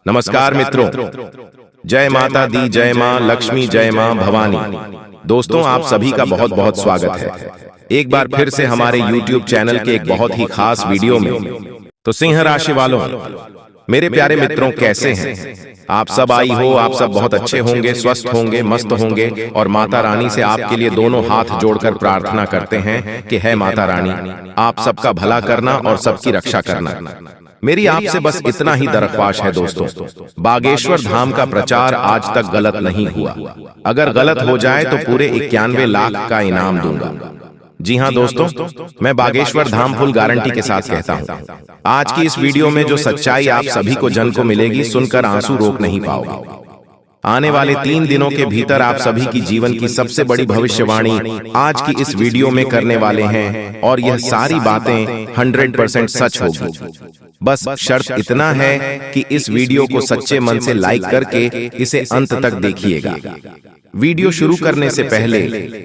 नमस्कार मित्रों, जय माता दी, जय मां लक्ष्मी, जय मां भवानी। दोस्तों, आप सभी का बहुत बहुत स्वागत है एक बार फिर से हमारे YouTube चैनल के एक बहुत ही खास वीडियो में। तो सिंह राशि वालों, मेरे प्यारे मित्रों, कैसे हैं आप सब? आई हो आप सब बहुत अच्छे होंगे, स्वस्थ होंगे, मस्त होंगे। और माता रानी से आपके लिए दोनों हाथ जोड़कर प्रार्थना करते हैं कि है माता रानी, आप सबका भला करना और सबकी रक्षा करना। मेरी आपसे बस इतना ही दरख्वास्त है दोस्तों, बागेश्वर धाम का प्रचार आज तक गलत नहीं हुआ। अगर गलत हो जाए तो पूरे 91 लाख का इनाम दूंगा। जी हाँ दोस्तों, मैं बागेश्वर धाम फुल गारंटी के साथ कहता हूँ। आज की इस वीडियो में जो सच्चाई आप सभी को जन को मिलेगी, सुनकर आंसू रोक नहीं पाओगे। आने वाले 3 दिनों के भीतर आप सभी की जीवन की सबसे बड़ी भविष्यवाणी आज की इस वीडियो में करने वाले हैं, और यह सारी बातें 100% सच होगी। बस शर्त इतना है कि इस वीडियो को सच्चे मन से लाइक करके इसे अंत तक देखिएगा। वीडियो शुरू करने से पहले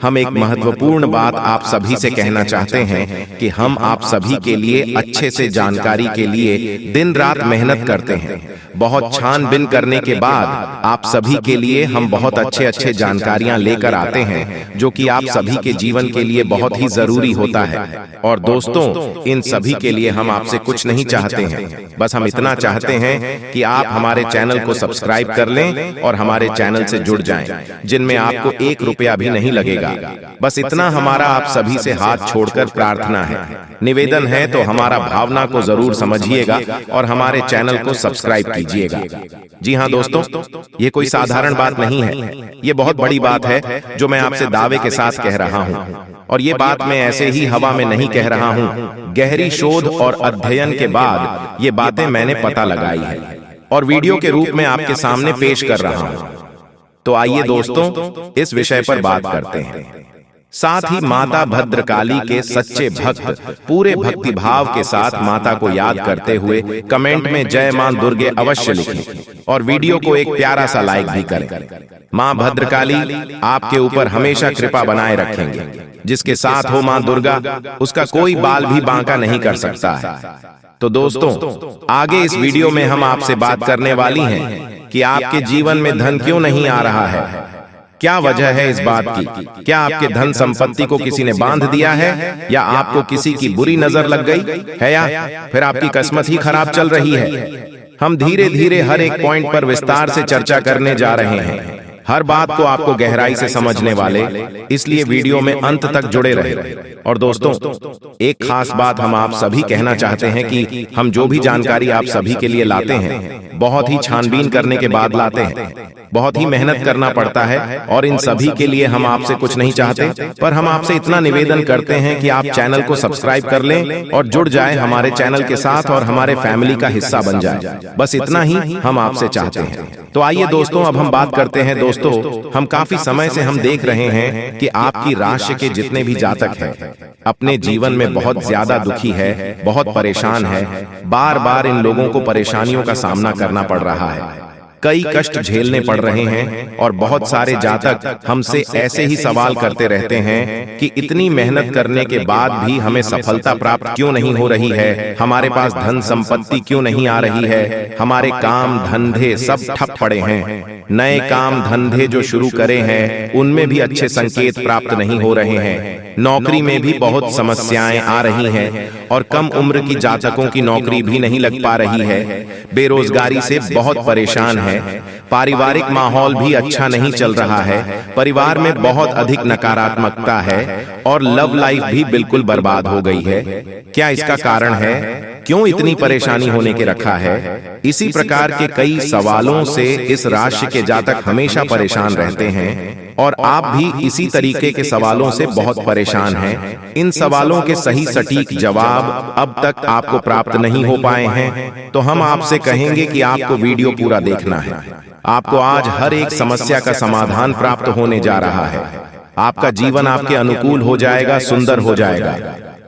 हम एक महत्वपूर्ण बात आप सभी से कहना चाहते हैं कि हम आप सभी के लिए अच्छे से जानकारी के लिए दिन रात मेहनत करते हैं। बहुत छानबीन करने के बाद आप सभी के लिए हम बहुत अच्छे जानकारियां लेकर आते हैं, जो कि आप सभी के जीवन के लिए बहुत ही जरूरी होता है। और दोस्तों, इन सभी के लिए हम आपसे कुछ नहीं चाहते हैं, बस हम इतना चाहते हैं कि आप हमारे चैनल को सब्सक्राइब कर लें और हमारे चैनल से जुड़ जाएं, जिनमें आपको 1 रुपया भी नहीं लगेगा। बस इतना हमारा आप सभी से हाथ छोड़कर प्रार्थना है, निवेदन है। तो हमारा भावना को जरूर समझिएगा और हमारे चैनल को सब्सक्राइब कीजिएगा। जी हाँ दोस्तों, ये कोई साधारण बात नहीं है, ये बहुत बड़ी बात है जो मैं आपसे दावे के साथ कह रहा हूँ। और ये बात मैं ऐसे ही हवा में नहीं कह रहा हूँ, गहरी शोध और अध्ययन के बाद ये बातें मैंने पता लगाई है और वीडियो के रूप में आपके सामने पेश कर रहा हूँ। तो आइए दोस्तों, इस विषय पर बात करते हैं। साथ ही माता भद्रकाली के सच्चे भक्त पूरे भक्तिभाव के साथ माता को याद करते हुए कमेंट में जय मां दुर्गे अवश्य लिखें और वीडियो को एक प्यारा सा लाइक भी करें। मां भद्रकाली आपके ऊपर हमेशा कृपा बनाए रखेंगे। जिसके साथ हो मां दुर्गा, उसका कोई बाल भी बांका नहीं कर सकता है। तो दोस्तों, आगे इस वीडियो में हम आपसे बात करने वाली हैं कि आपके जीवन में धन क्यों नहीं आ रहा है। क्या वजह है इस बात की? क्या आपके धन संपत्ति को किसी ने बांध दिया है, या आपको किसी की बुरी नजर लग गई है, या फिर आपकी किस्मत ही खराब चल रही है? हम धीरे धीरे हर एक पॉइंट पर विस्तार से चर्चा करने जा रहे हैं, हर बात को आपको गहराई से समझने वाले, इसलिए वीडियो में अंत तक जुड़े रहे। और दोस्तों, एक खास बात हम आप सभी कहना चाहते हैं कि हम जो भी जानकारी आप सभी के लिए लाते हैं, बहुत ही छानबीन करने के बाद लाते हैं। बहुत ही मेहनत करना पड़ता है और इन सभी के लिए हम आपसे कुछ नहीं चाहते, पर हम आपसे इतना निवेदन करते हैं कि आप चैनल को सब्सक्राइब कर लें और जुड़ जाएं हमारे चैनल के साथ और हमारे फैमिली का हिस्सा बन जाए। बस इतना ही हम आपसे चाहते हैं। तो आइए दोस्तों, अब हम बात करते हैं। दोस्तों, हम काफी समय से हम देख रहे हैं कि आपकी राशि के जितने भी जातक हैं अपने जीवन में बहुत ज्यादा दुखी है, बहुत परेशान है। बार बार इन लोगों को परेशानियों का सामना करना पड़ रहा है, कई कष्ट झेलने पड़ रहे हैं। और बहुत सारे जातक हमसे ऐसे ही सवाल करते रहते हैं कि इतनी मेहनत करने के बाद भी हमें सफलता प्राप्त क्यों नहीं हो रही है, हमारे पास धन संपत्ति क्यों नहीं आ रही है, हमारे काम धंधे सब ठप पड़े हैं, नए काम धंधे जो शुरू करे हैं उनमें भी अच्छे संकेत प्राप्त नहीं हो रहे हैं, नौकरी में भी बहुत समस्याएं आ रही हैं, और कम उम्र की जातकों की नौकरी भी नहीं लग पा रही है, बेरोजगारी से बहुत परेशान है, पारिवारिक माहौल भी अच्छा नहीं चल रहा है, परिवार में बहुत अधिक नकारात्मकता है, और लव लाइफ भी बिल्कुल बर्बाद हो गई है। क्या इसका कारण है? क्यों इतनी परेशानी होने के रखा है? इसी प्रकार के कई सवालों से इस राशि के जातक हमेशा परेशान रहते हैं, और आप भी इसी तरीके के सवालों से बहुत परेशान हैं। इन सवालों के सही सटीक जवाब अब तक आपको प्राप्त नहीं हो पाए हैं, तो हम आपसे कहेंगे कि आपको वीडियो पूरा देखना है। आपको आज हर एक समस्या का समाधान प्राप्त होने जा रहा है। आपका जीवन आपके अनुकूल हो जाएगा, सुंदर हो जाएगा।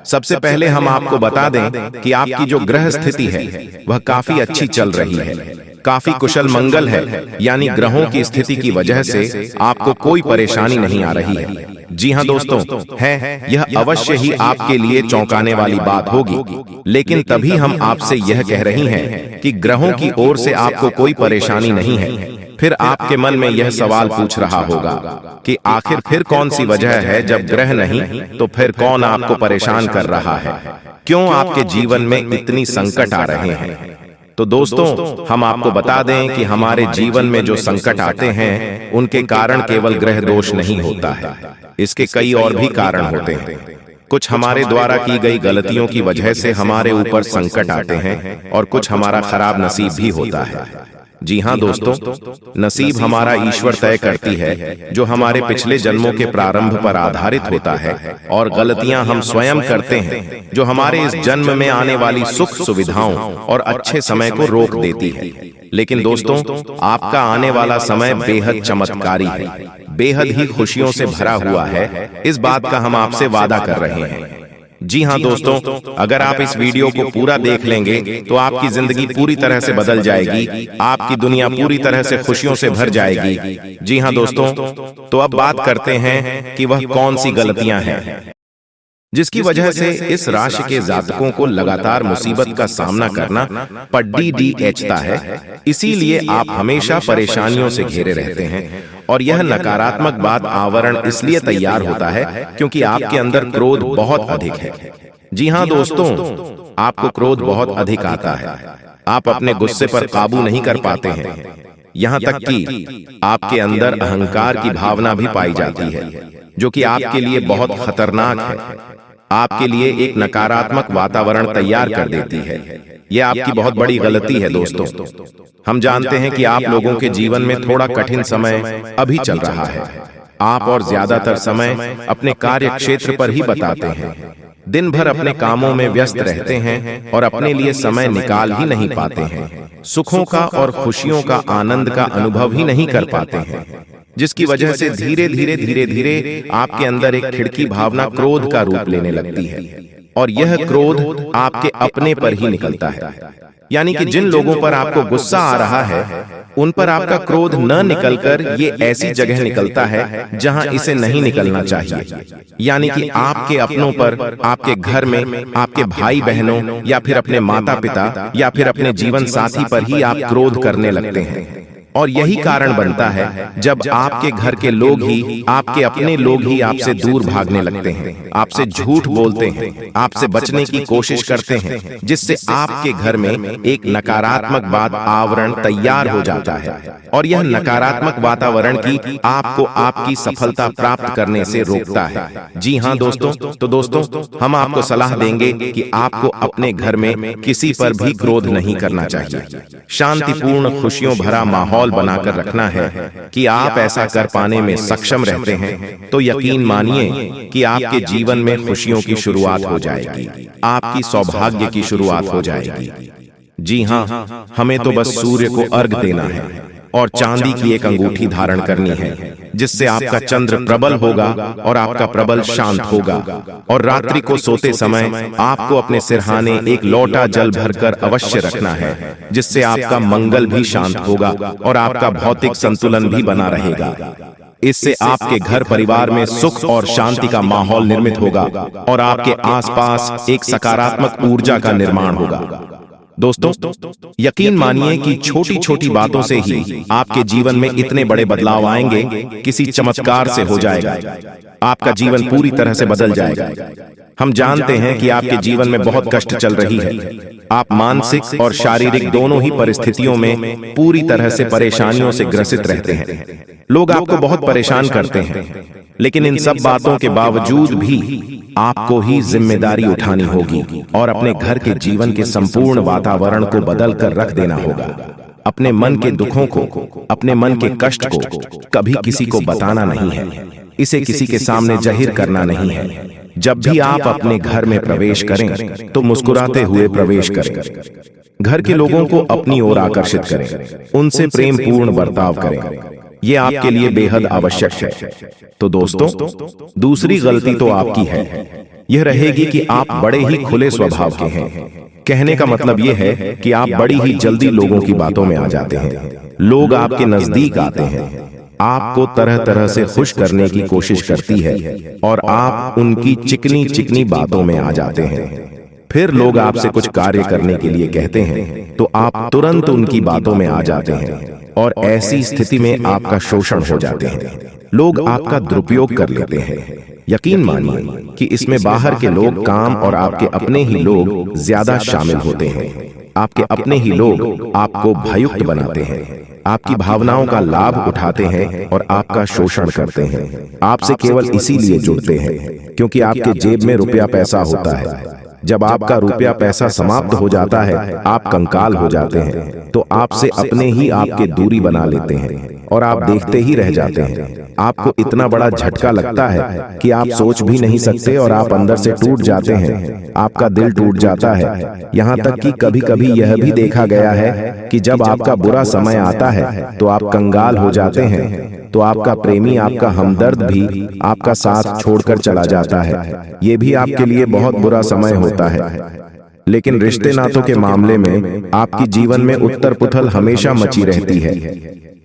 सबसे पहले हम आपको बता दें कि आपकी जो ग्रह स्थिति है वह काफी अच्छी चल रही है, काफी कुशल मंगल है, यानी ग्रहों की स्थिति की वजह से आपको कोई परेशानी नहीं आ रही है। जी हाँ दोस्तों, है यह अवश्य ही आपके लिए चौंकाने वाली बात होगी, लेकिन तभी हम आपसे यह कह रही हैं कि ग्रहों की ओर से आपको कोई परेशानी नहीं है। फिर आपके मन में यह सवाल पूछ रहा होगा कि आखिर फिर कौन सी वजह है, जब ग्रह नहीं तो फिर कौन आपको परेशान कर रहा है, क्यों आपके जीवन में इतनी संकट आ रहे हैं। तो दोस्तों, हम आपको बता दें कि हमारे जीवन में जो संकट आते हैं उनके कारण केवल ग्रह दोष नहीं होता है, इसके कई और भी कारण होते हैं। कुछ हमारे द्वारा की गई गलतियों की वजह से हमारे ऊपर संकट आते हैं और कुछ हमारा खराब नसीब भी होता है। जी हाँ दोस्तों, नसीब हमारा ईश्वर तय करती है, जो हमारे पिछले जन्मों के प्रारंभ पर आधारित होता है, और गलतियां हम स्वयं करते हैं, जो हमारे इस जन्म में आने वाली सुख सुविधाओं और अच्छे समय को रोक देती है। लेकिन दोस्तों, आपका आने वाला समय बेहद चमत्कारी है, बेहद ही खुशियों से भरा हुआ है, इस बात का हम आपसे वादा कर रहे हैं। जी हाँ दोस्तों, अगर आप इस वीडियो को पूरा देख लेंगे तो आपकी जिंदगी पूरी तरह से बदल जाएगी, आपकी दुनिया पूरी तरह से खुशियों से भर जाएगी। जी हाँ दोस्तों, तो अब बात करते हैं कि वह कौन सी गलतियां हैं जिसकी वजह से इस राशि के जातकों को लगातार मुसीबत का सामना करना पड़ता है। इसीलिए आप हमेशा परेशानियों से घिरे रहते हैं, और यह नकारात्मक बात आवरण इसलिए तैयार होता है क्योंकि आपके अंदर क्रोध बहुत अधिक है। जी हाँ दोस्तों, आपको क्रोध बहुत अधिक आता है, आप अपने गुस्से पर काबू नहीं कर पाते हैं, यहाँ तक कि आपके अंदर अहंकार की भावना भी पाई जाती है, जो कि आपके लिए बहुत खतरनाक है, आपके लिए एक नकारात्मक वातावरण तैयार कर देती है। यह आपकी बहुत बड़ी गलती है दोस्तों। हम जानते हैं कि आप लोगों के जीवन में थोड़ा कठिन समय अभी चल रहा है। आप और ज्यादातर समय अपने कार्य क्षेत्र पर ही बताते हैं, दिन भर अपने कामों में व्यस्त रहते हैं और अपने लिए समय निकाल ही नहीं पाते हैं, सुखों का और खुशियों का आनंद का अनुभव ही नहीं कर पाते हैं, जिसकी वजह से धीरे धीरे आपके अंदर एक खिड़की भावना क्रोध का रूप लेने लगती है, और यह क्रोध आपके अपने पर ही निकलता है। यानी कि जिन लोगों पर आपको गुस्सा आ रहा है, उन पर आपका क्रोध न निकलकर ये ऐसी जगह निकलता है जहां इसे नहीं निकलना चाहिए। यानी कि आपके अपनों पर, आपके घर में, आपके भाई बहनों या फिर अपने माता पिता या फिर अपने जीवन साथी पर ही आप क्रोध करने लगते हैं। और यही कारण बनता है जब आपके घर के लोग ही, आपके अपने लोग ही आपसे दूर भागने लगते हैं, आपसे झूठ बोलते हैं, आपसे बचने की कोशिश करते हैं, जिससे आपके घर में एक नकारात्मक बात आवरण तैयार हो जाता है, और यह नकारात्मक वातावरण की आपको आपकी सफलता प्राप्त करने से रोकता है। जी हाँ दोस्तों, तो दोस्तों, हम आपको सलाह देंगे कि आपको अपने घर में किसी पर भी क्रोध नहीं करना चाहिए, शांतिपूर्ण खुशियों भरा माहौल बनाकर रखना है। कि आप ऐसा कर पाने में सक्षम रहते हैं तो यकीन मानिए कि आपके जीवन में खुशियों की शुरुआत हो जाएगी, आपकी सौभाग्य की शुरुआत हो जाएगी। जी हाँ, हमें तो बस सूर्य को अर्घ देना है और चांदी की एक अंगूठी धारण करनी है, जिससे आपका चंद्र प्रबल होगा और आपका प्रबल शांत होगा। और रात्रि को सोते समय आपको अपने सिरहाने एक लोटा जल भरकर अवश्य रखना है, जिससे आपका मंगल भी शांत होगा और आपका भौतिक संतुलन भी बना रहेगा। इससे आपके घर परिवार में सुख और शांति का माहौल निर्मित होगा और आपके आसपास एक सकारात्मक ऊर्जा का निर्माण होगा। दोस्तों, यकीन मानिए कि छोटी छोटी बातों से ही आपके जीवन में इतने बड़े बदलाव आएंगे, किसी चमत्कार से हो जाएगा, आपका जीवन पूरी तरह से बदल जाएगा। हम जानते हैं कि आपके जीवन में बहुत कष्ट चल रही है, आप मानसिक और शारीरिक दोनों ही परिस्थितियों में पूरी तरह से परेशानियों से ग्रसित रहते हैं। लोग आपको बहुत परेशान करते हैं, लेकिन इन सब बातों के बावजूद भी आपको ही जिम्मेदारी उठानी होगी और अपने घर के जीवन के संपूर्ण वातावरण को बदल कर रख देना होगा। अपने मन के दुखों को, अपने मन के कष्ट को कभी किसी को बताना नहीं है, इसे किसी के सामने जाहिर करना नहीं है। जब भी आप अपने घर में प्रवेश करें तो मुस्कुराते हुए प्रवेश करें, घर के लोगों को अपनी ओर आकर्षित करें, उनसे प्रेम पूर्ण बर्ताव करें, ये आपके लिए बेहद आवश्यक है। तो दोस्तों, दूसरी गलती तो आपकी है, यह रहेगी कि आप बड़े ही खुले स्वभाव के हैं। कहने का मतलब यह है कि आप बड़ी ही जल्दी लोगों की बातों में आ जाते हैं, लोग आपके नजदीक आते हैं, आपको तरह तरह से खुश करने की कोशिश करती है और आप उनकी चिकनी चिकनी बातों में आ जाते हैं। फिर लोग आपसे कुछ कार्य करने के लिए कहते हैं तो आप तुरंत उनकी बातों में आ जाते हैं और ऐसी स्थिति में आपका शोषण हो जाते हैं। लोग आपका दुरुपयोग कर लेते हैं। यकीन मानिए कि इसमें बाहर के लोग काम और आपके अपने ही लोग ज्यादा शामिल होते हैं। आपके अपने ही लोग आपको भययुक्त बनाते हैं, आपकी भावनाओं का लाभ उठाते हैं और आपका शोषण करते हैं। आपसे केवल इसीलिए जुड़ते हैं क्योंकि आपके जेब में रुपया पैसा होता है। जब आपका रुपया पैसा समाप्त हो जाता है, आप कंकाल हो जाते हैं, तो आपसे अपने ही आपके दूरी बना लेते हैं और आप देखते ही रह जाते हैं। आपको इतना बड़ा झटका लगता है कि आप सोच भी नहीं सकते और आप अंदर से टूट जाते हैं। आपका दिल टूट जाता है। यहाँ तक कि कभी कभी यह भी देखा गया है कि जब आपका बुरा समय आता है तो आप कंगाल हो जाते हैं, तो आपका प्रेमी, आपका हमदर्द भी आपका साथ छोड़कर चला जाता है। ये भी आपके लिए बहुत बुरा समय होता है। लेकिन रिश्ते नातों के मामले में आपकी जीवन में उथल पुथल हमेशा मची रहती है।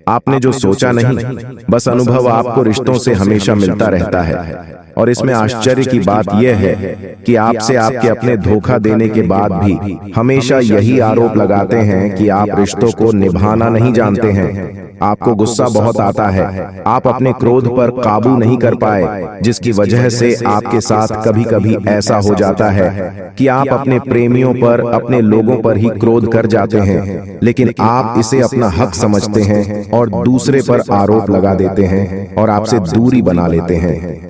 आपने जो सोचा नहीं, बस अनुभव आपको रिश्तों से हमेशा मिलता रहता है। और इसमें आश्चर्य की बात यह है कि आपसे आपके अपने धोखा देने के बाद भी हमेशा यही आरोप लगाते हैं कि आप रिश्तों को निभाना नहीं जानते हैं। आपको गुस्सा बहुत आता है, आप अपने क्रोध पर काबू नहीं कर पाए, जिसकी वजह से आपके साथ कभी कभी ऐसा हो जाता है कि आप अपने प्रेमियों पर, अपने लोगों पर ही क्रोध कर जाते हैं, लेकिन आप इसे अपना हक समझते हैं और दूसरे पर आरोप लगा देते हैं और आपसे दूरी बना लेते हैं।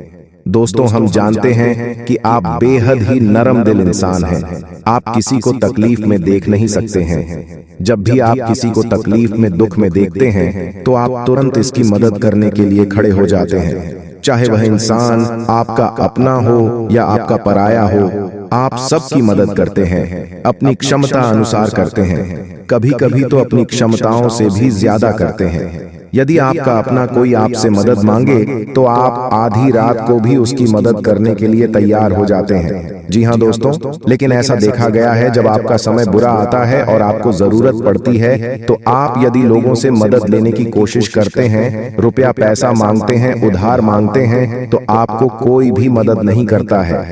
दोस्तों, हम जानते हैं कि आप बेहद ही नरम दिल इंसान हैं। आप किसी को तकलीफ में देख नहीं सकते हैं। जब भी आप किसी को तकलीफ में, दुख में देखते हैं तो आप तुरंत इसकी मदद करने के लिए खड़े हो जाते हैं। चाहे वह इंसान आपका अपना हो या आपका पराया हो, आप सबकी मदद करते हैं, अपनी क्षमता अनुसार करते हैं, कभी कभी तो अपनी क्षमताओं से भी ज्यादा करते हैं। यदि आपका अपना कोई आपसे मदद मांगे तो आप आधी रात को भी उसकी मदद करने के लिए तैयार हो जाते हैं। जी हाँ दोस्तों, लेकिन ऐसा देखा गया है जब आपका समय बुरा आता है और आपको जरूरत पड़ती है तो आप यदि लोगों से मदद लेने की कोशिश करते हैं, रुपया पैसा मांगते हैं, उधार मांगते हैं, तो आपको कोई भी मदद नहीं करता है।